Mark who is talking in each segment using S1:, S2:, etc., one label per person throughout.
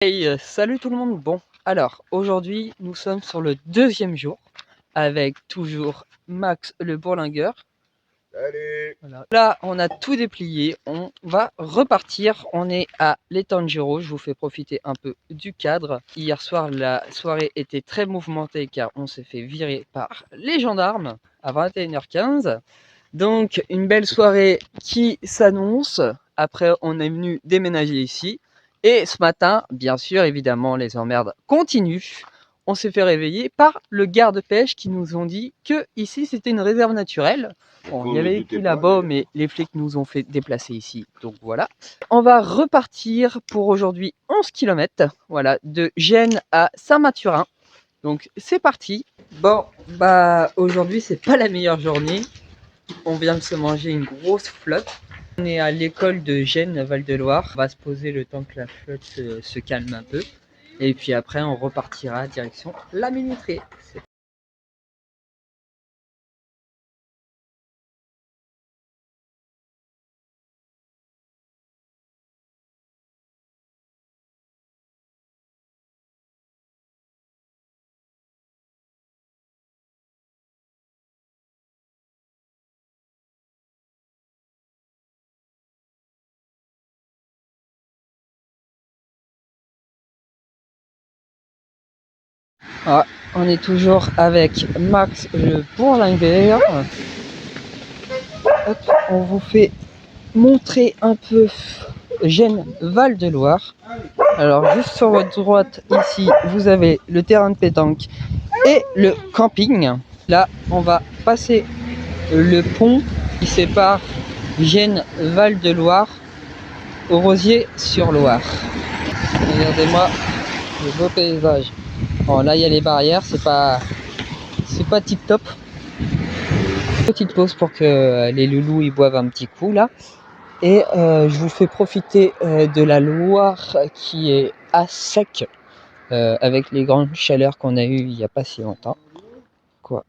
S1: Hey, salut tout le monde. Bon, alors aujourd'hui nous sommes sur le deuxième jour avec toujours Max le bourlingueur.
S2: Allez.
S1: Voilà. Là on a tout déplié, on va repartir. On est à l'étang Giro, je vous fais profiter un peu du cadre. Hier soir la soirée était très mouvementée car on s'est fait virer par les gendarmes à 21h15. Donc une belle soirée qui s'annonce. Après on est venu déménager ici. Et ce matin, bien sûr, évidemment, les emmerdes continuent. On s'est fait réveiller par le garde-pêche qui nous ont dit que ici c'était une réserve naturelle. Bon, il y avait écrit là-bas, mais les flics nous ont fait déplacer ici. Donc voilà. On va repartir pour aujourd'hui 11 km. Voilà, de Gênes à Saint-Mathurin. Donc c'est parti. Bon, bah aujourd'hui c'est pas la meilleure journée. On vient de se manger une grosse flotte. On est à l'école de Gênes, Val-de-Loire. On va se poser le temps que la flotte se calme un peu. Et puis après, on repartira direction la minuterie. Ah, on est toujours avec Max le bourlingueur. Hop, on vous fait montrer un peu Gênes, Val-de-Loire. Alors juste sur votre droite ici, vous avez le terrain de pétanque et le camping. Là, on va passer le pont qui sépare Gênes, Val-de-Loire au Rosier-sur-Loire. Regardez-moi le beau paysage. Bon, là il y a les barrières, c'est pas tip top. Petite pause pour que les loulous ils boivent un petit coup là. Et je vous fais profiter de la Loire qui est à sec avec les grandes chaleurs qu'on a eues il n'y a pas si longtemps. Quoi.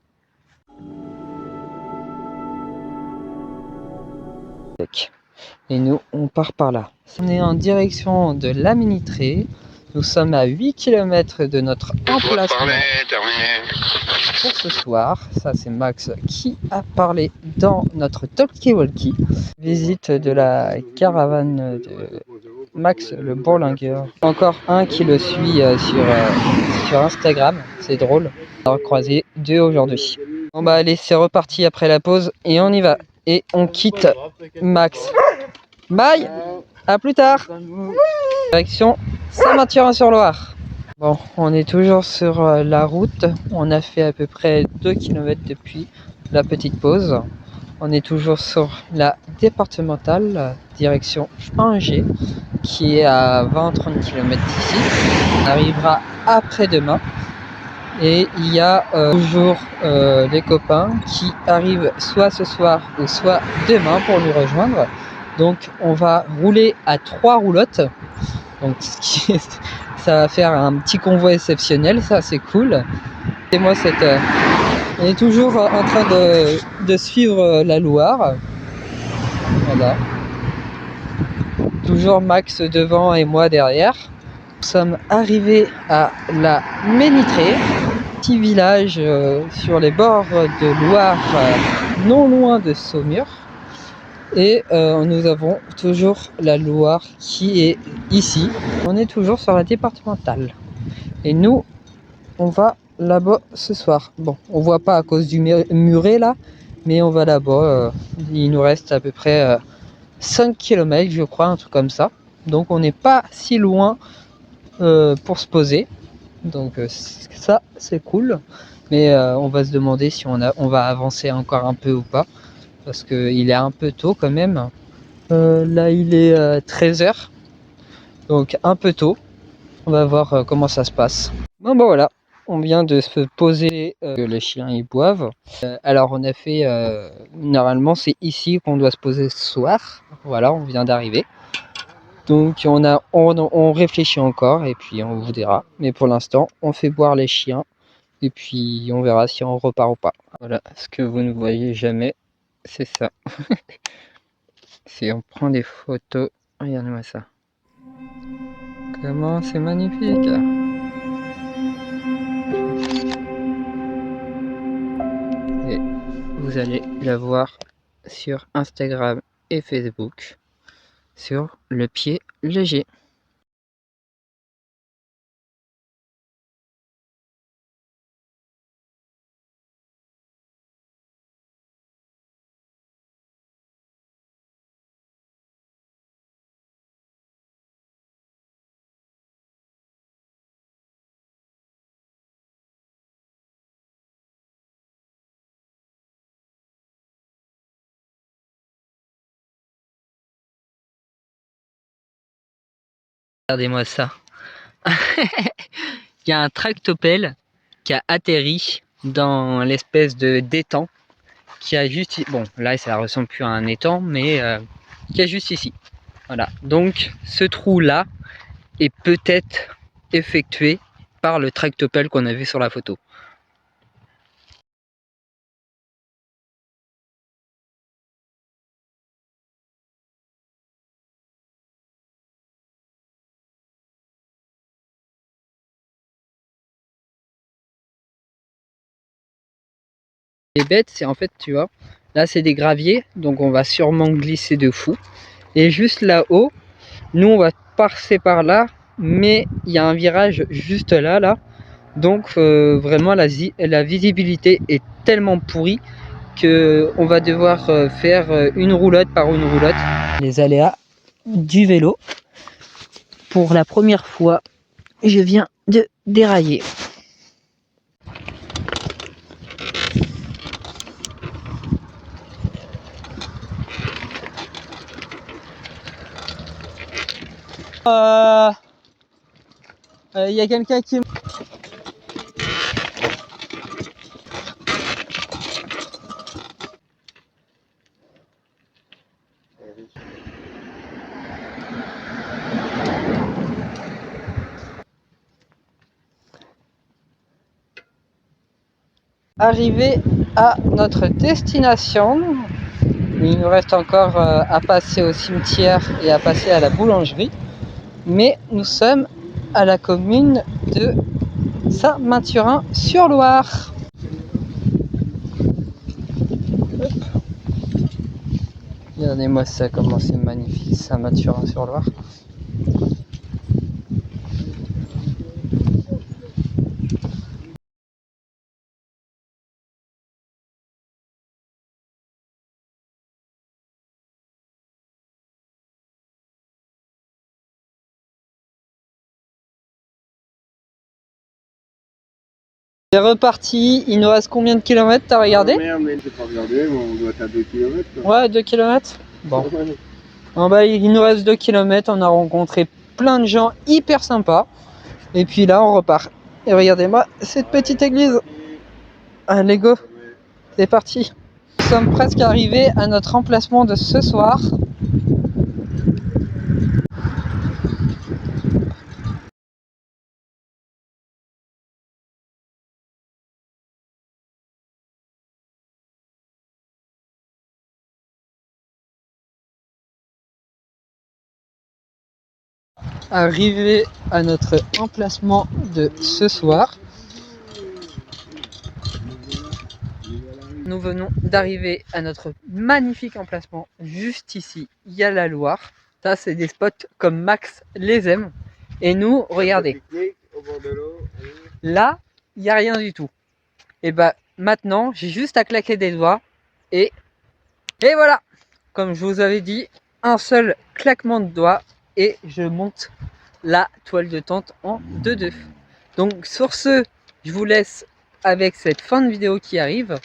S1: Et nous on part par là. On est en direction de la minuterie. Nous sommes à 8 km de notre emplacement pour ce soir. Ça c'est Max qui a parlé dans notre talkie-walkie. Visite de la caravane de Max le bourlingueur. Encore un qui le suit sur Instagram. C'est drôle. On a croisé deux aujourd'hui. Bon bah allez, c'est reparti après la pause et on y va. Et on quitte Max. Bye, à plus tard. Direction Saint-Mathurin-sur-Loire. Bon, on est toujours sur la route. On a fait à peu près 2 km depuis la petite pause. On est toujours sur la départementale, direction Angers, qui est à 20-30 km d'ici. On arrivera après-demain. Et il y a toujours des copains qui arrivent soit ce soir ou soit demain pour nous rejoindre. Donc on va rouler à 3 roulottes. Donc ça va faire un petit convoi exceptionnel, ça c'est cool. Et moi on est toujours en train de suivre la Loire. Voilà. Toujours Max devant et moi derrière. Nous sommes arrivés à la Ménitrée, petit village sur les bords de Loire, non loin de Saumur. Et nous avons toujours la Loire qui est ici. On est toujours sur la départementale. Et nous, on va là-bas ce soir. Bon, on voit pas à cause du muret là, mais on va là-bas. Il nous reste à peu près 5 km, je crois, un truc comme ça. Donc on n'est pas si loin pour se poser. Donc ça, c'est cool. Mais on va se demander si on va avancer encore un peu ou pas. Parce qu'il est un peu tôt quand même. Là il est 13h, donc un peu tôt. On va voir comment ça se passe. Bon bah voilà, on vient de se poser, les chiens ils boivent. Alors on a fait, normalement c'est ici qu'on doit se poser ce soir. Voilà, on vient d'arriver. Donc on réfléchit encore et puis on vous dira. Mais pour l'instant on fait boire les chiens et puis on verra si on repart ou pas. Voilà, ce que vous ne voyez jamais, c'est ça. Si on prend des photos, regardez-moi ça. Comment c'est magnifique! Et vous allez la voir sur Instagram et Facebook sur le pied léger. Regardez-moi ça. Il y a un tractopelle qui a atterri dans l'espèce de d'étang qui a juste... Bon, là, ça ressemble plus à un étang, mais qui est juste ici. Voilà. Donc, ce trou-là est peut-être effectué par le tractopelle qu'on a vu sur la photo. Les bêtes, c'est en fait, tu vois, là c'est des graviers, donc on va sûrement glisser de fou. Et juste là-haut, nous on va passer par là, mais il y a un virage juste là. Donc vraiment la visibilité est tellement pourrie que on va devoir faire une roulotte par une roulotte. Les aléas du vélo. Pour la première fois, je viens de dérailler. Y a quelqu'un qui... Arrivé à notre destination, il nous reste encore à passer au cimetière et à passer à la boulangerie, mais nous sommes à la commune de Saint-Mathurin-sur-Loire. Regardez-moi ça, comment c'est magnifique, Saint-Mathurin-sur-Loire. C'est reparti, il nous reste combien de kilomètres, t'as regardé?
S2: Merde, mais j'ai pas regardé, on doit être à 2 km.
S1: Ouais, 2 kilomètres. Bon. En bas, il nous reste 2 kilomètres, on a rencontré plein de gens hyper sympas. Et puis là, on repart. Et regardez-moi cette petite église. Allez, go, c'est parti. Nous sommes presque arrivés à notre emplacement de ce soir. Arrivé à notre emplacement de ce soir. Nous venons d'arriver à notre magnifique emplacement. Juste ici, il y a la Loire. Ça, c'est des spots comme Max les aime. Et nous, regardez. Là, il n'y a rien du tout. Et bah maintenant, j'ai juste à claquer des doigts. Et voilà. Comme je vous avais dit, un seul claquement de doigts. Et je monte la toile de tente en 2-2. Donc sur ce, je vous laisse avec cette fin de vidéo qui arrive.